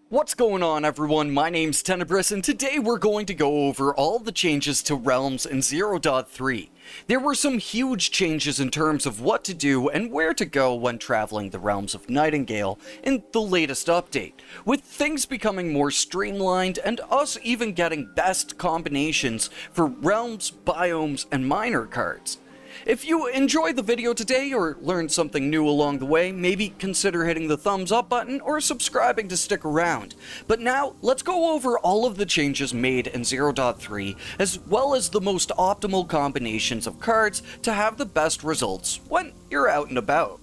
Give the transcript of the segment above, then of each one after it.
What's going on, everyone? My name's Tenebris, and today we're going to go over all the changes to realms in 0.3. There were some huge changes in terms of what to do and where to go when traveling the realms of Nightingale in the latest update, with things becoming more streamlined and us even getting best combinations for realms, biomes, and minor cards. If you enjoyed the video today or learned something new along the way, maybe consider hitting the thumbs up button or subscribing to stick around. But now, let's go over all of the changes made in 0.3, as well as the most optimal combinations of cards to have the best results when you're out and about.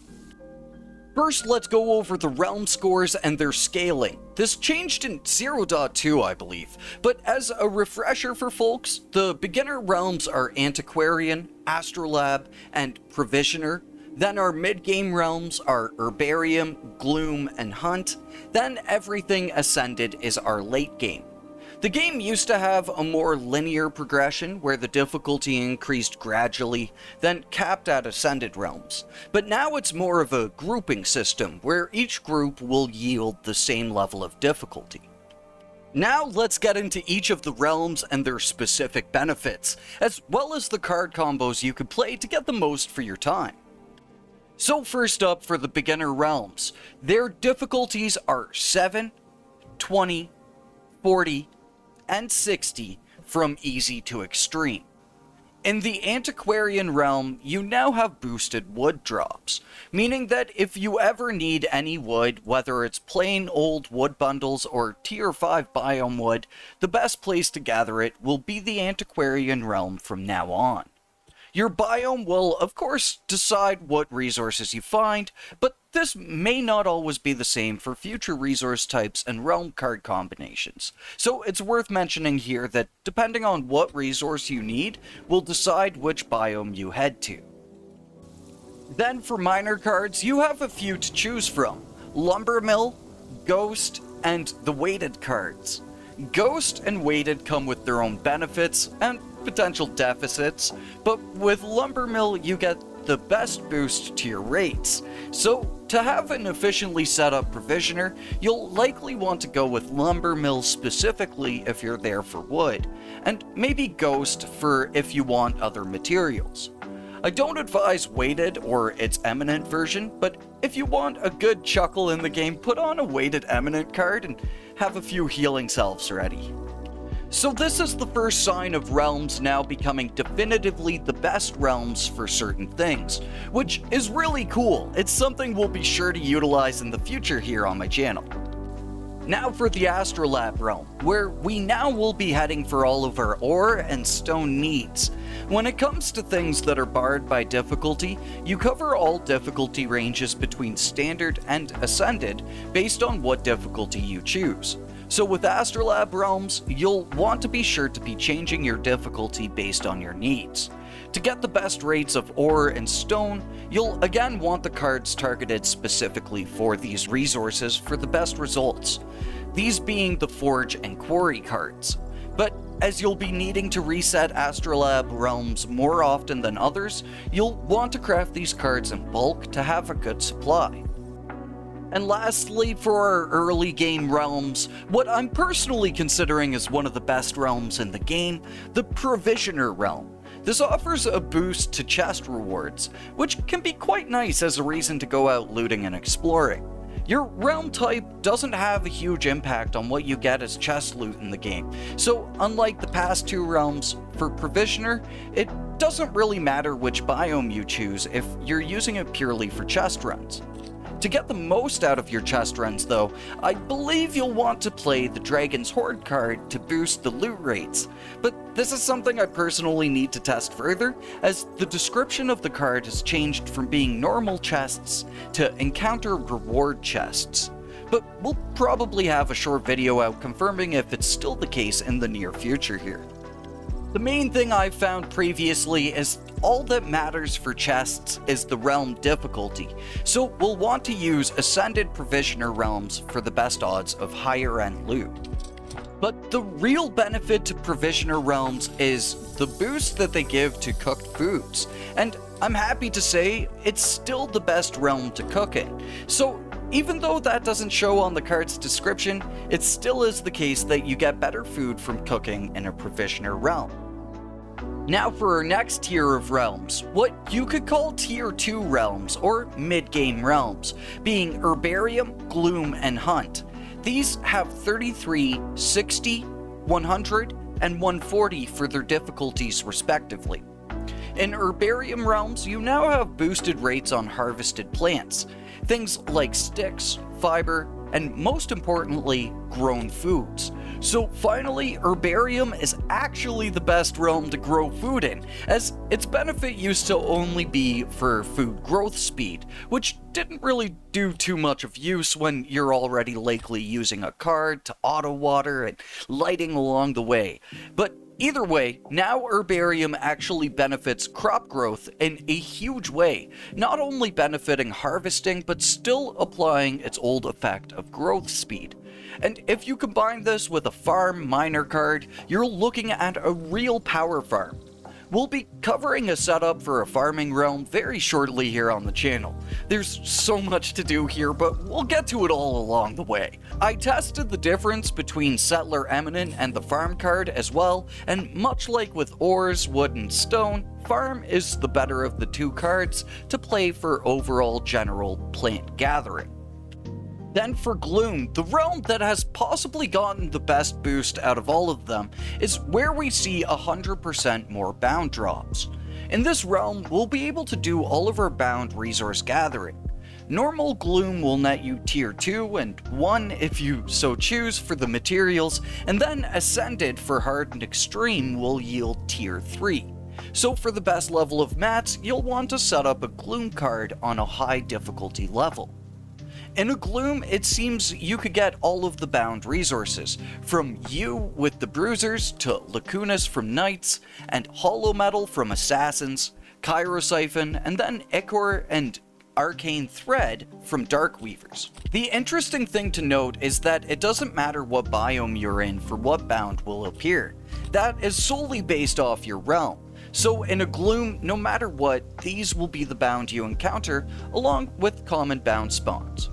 First, let's go over the realm scores and their scaling. This changed in 0.2, I believe, but as a refresher for folks, the beginner realms are Antiquarian, Astrolabe, and Provisioner. Then our mid-game realms are Herbarium, Gloom, and Hunt. Then everything Ascended is our late game. The game used to have a more linear progression where the difficulty increased gradually, then capped at Ascended realms. But now it's more of a grouping system where each group will yield the same level of difficulty. Now let's get into each of the realms and their specific benefits, as well as the card combos you could play to get the most for your time. So first up, for the beginner realms, their difficulties are 7, 20, 40, and 60 from easy to extreme. In the Antiquarian realm, you now have boosted wood drops, meaning that if you ever need any wood, whether it's plain old wood bundles or tier 5 biome wood, the best place to gather it will be the Antiquarian realm from now on. Your biome will, of course, decide what resources you find, but this may not always be the same for future resource types and realm card combinations. So it's worth mentioning here that depending on what resource you need, will decide which biome you head to. Then for minor cards, you have a few to choose from: Lumbermill, Ghost, and the weighted cards. Ghost and weighted come with their own benefits and potential deficits, but with Lumbermill you get the best boost to your rates. So to have an efficiently set up Provisioner, you'll likely want to go with Lumbermill specifically if you're there for wood, and maybe Ghost for if you want other materials. I don't advise weighted or its eminent version, but if you want a good chuckle in the game, put on a weighted eminent card and have a few healing selves ready. So this is the first sign of realms now becoming definitively the best realms for certain things, which is really cool. It's something we'll be sure to utilize in the future here on my channel. Now for the Astrolabe realm, where we now will be heading for all of our ore and stone needs. When it comes to things that are barred by difficulty, you cover all difficulty ranges between standard and ascended based on what difficulty you choose. So with Astrolabe realms, you'll want to be sure to be changing your difficulty based on your needs. To get the best rates of ore and stone, you'll again want the cards targeted specifically for these resources for the best results, these being the Forge and Quarry cards. But as you'll be needing to reset Astrolabe realms more often than others, you'll want to craft these cards in bulk to have a good supply. And lastly, for our early game realms, what I'm personally considering as one of the best realms in the game, the Provisioner realm. This offers a boost to chest rewards, which can be quite nice as a reason to go out looting and exploring. Your realm type doesn't have a huge impact on what you get as chest loot in the game, so unlike the past two realms, for Provisioner, it doesn't really matter which biome you choose if you're using it purely for chest runs. To get the most out of your chest runs though, I believe you'll want to play the Dragon's Horde card to boost the loot rates, but this is something I personally need to test further, as the description of the card has changed from being normal chests to encounter reward chests. But we'll probably have a short video out confirming if it's still the case in the near future here. The main thing I've found previously is all that matters for chests is the realm difficulty, so we'll want to use Ascended Provisioner realms for the best odds of higher end loot. But the real benefit to Provisioner realms is the boost that they give to cooked foods, and I'm happy to say it's still the best realm to cook in. So even though that doesn't show on the card's description, it still is the case that you get better food from cooking in a provisioner realm. Now for our next tier of realms, what you could call tier 2 realms or mid-game realms, being Herbarium, Gloom, and Hunt. These have 33, 60, 100, and 140 for their difficulties respectively. In Herbarium realms, you now have boosted rates on harvested plants, things like sticks, fiber, and most importantly, grown foods. So finally, Herbarium is actually the best realm to grow food in, as its benefit used to only be for food growth speed, which didn't really do too much of use when you're already likely using a card to auto-water and lighting along the way. But either way, now Herbarium actually benefits crop growth in a huge way, not only benefiting harvesting, but still applying its old effect of growth speed. And if you combine this with a farm miner card, you're looking at a real power farm. We'll be covering a setup for a farming realm very shortly here on the channel. There's so much to do here, but we'll get to it all along the way. I tested the difference between Settler Eminent and the farm card as well, and much like with ores, wood, and stone, farm is the better of the two cards to play for overall general plant gathering. Then for Gloom, the realm that has possibly gotten the best boost out of all of them is where we see 100% more bound drops. In this realm, we'll be able to do all of our bound resource gathering. Normal Gloom will net you tier 2 and 1 if you so choose for the materials, and then Ascended for hard and extreme will yield tier 3. So for the best level of mats, you'll want to set up a Gloom card on a high difficulty level. In a Gloom, it seems you could get all of the bound resources, from you with the Bruisers to Lacunas from Knights, and Hollow Metal from Assassins, Chirosiphon, and then Ichor and Arcane Thread from Darkweavers. The interesting thing to note is that it doesn't matter what biome you're in for what bound will appear. That is solely based off your realm. So in a Gloom, no matter what, these will be the bound you encounter, along with common bound spawns.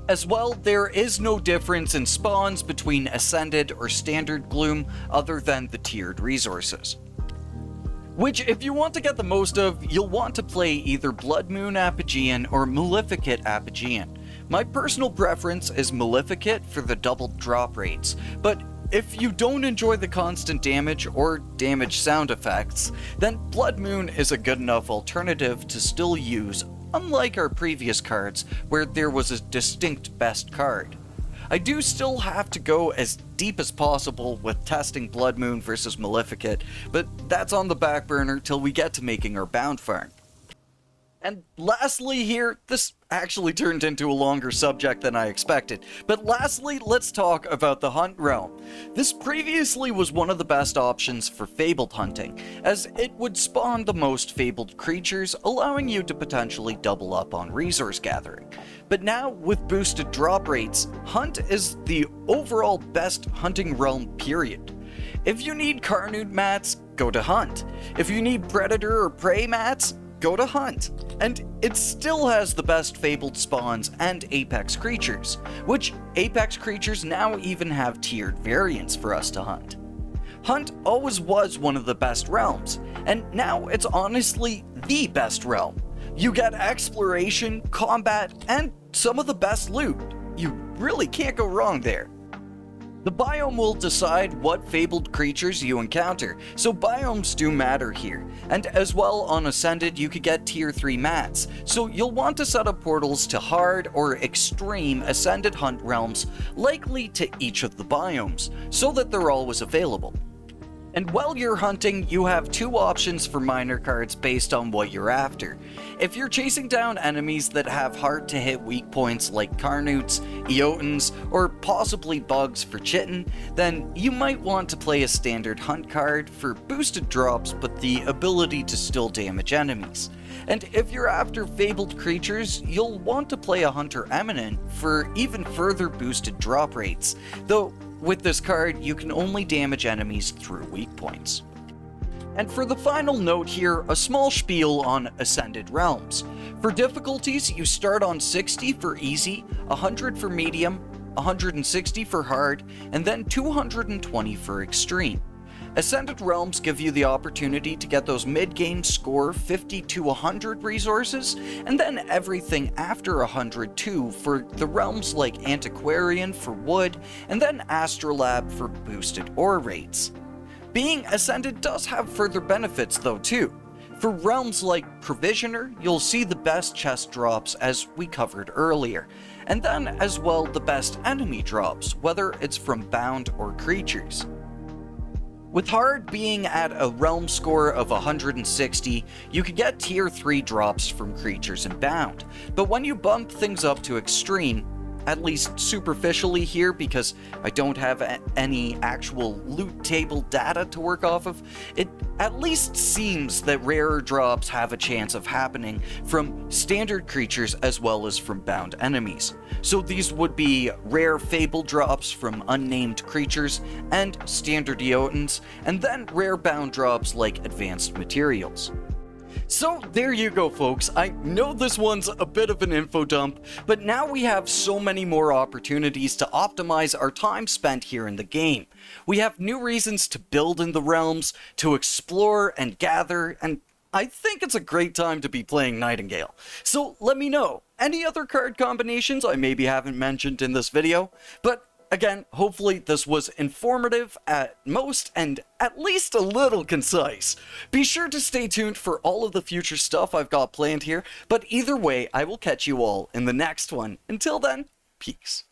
As well, there is no difference in spawns between Ascended or Standard Gloom other than the tiered resources. Which, if you want to get the most of, you'll want to play either Blood Moon Apigean or Maleficate Apigean. My personal preference is Maleficate for the doubled drop rates, but if you don't enjoy the constant damage or damage sound effects, then Blood Moon is a good enough alternative to still use, unlike our previous cards where there was a distinct best card. I do still have to go as deep as possible with testing Blood Moon versus Maleficate, but that's on the back burner till we get to making our bound farm. And lastly here, this actually turned into a longer subject than I expected, but lastly, let's talk about the Hunt realm. This previously was one of the best options for fabled hunting, as it would spawn the most fabled creatures, allowing you to potentially double up on resource gathering. But now, with boosted drop rates, Hunt is the overall best hunting realm period. If you need Carnood mats, go to Hunt. If you need Predator or Prey mats, go to Hunt. And it still has the best fabled spawns and apex creatures, which apex creatures now even have tiered variants for us to hunt. Hunt always was one of the best realms, and now it's honestly the best realm. You get exploration, combat, and some of the best loot. You really can't go wrong there. The biome will decide what fabled creatures you encounter, so biomes do matter here. And as well, on Ascended you could get tier 3 mats, so you'll want to set up portals to hard or extreme Ascended Hunt realms likely to each of the biomes, so that they're always available. And while you're hunting, you have two options for miner cards based on what you're after. If you're chasing down enemies that have hard to hit weak points like Carnoots, Eotans, or possibly bugs for Chitin, then you might want to play a standard hunt card for boosted drops but the ability to still damage enemies. And if you're after fabled creatures, you'll want to play a Hunter Eminent for even further boosted drop rates, though with this card, you can only damage enemies through weak points. And for the final note here, a small spiel on Ascended Realms. For difficulties, you start on 60 for easy, 100 for medium, 160 for hard, and then 220 for extreme. Ascended Realms give you the opportunity to get those mid-game score 50 to 100 resources, and then everything after 100 too for the realms like Antiquarian for wood, and then Astrolab for boosted ore rates. Being Ascended does have further benefits though too. For realms like Provisioner, you'll see the best chest drops as we covered earlier, and then as well the best enemy drops, whether it's from bound or creatures. With hard being at a realm score of 160, you could get tier 3 drops from creatures in bound, but when you bump things up to extreme, at least superficially here because I don't have any actual loot table data to work off of, it at least seems that rarer drops have a chance of happening from standard creatures as well as from bound enemies. So these would be rare fable drops from unnamed creatures and standard Eotans, and then rare bound drops like advanced materials. So there you go folks, I know this one's a bit of an info dump, but now we have so many more opportunities to optimize our time spent here in the game. We have new reasons to build in the realms, to explore and gather, and I think it's a great time to be playing Nightingale. So let me know, any other card combinations I maybe haven't mentioned in this video, but again, hopefully this was informative at most and at least a little concise. Be sure to stay tuned for all of the future stuff I've got planned here, but either way, I will catch you all in the next one. Until then, peace.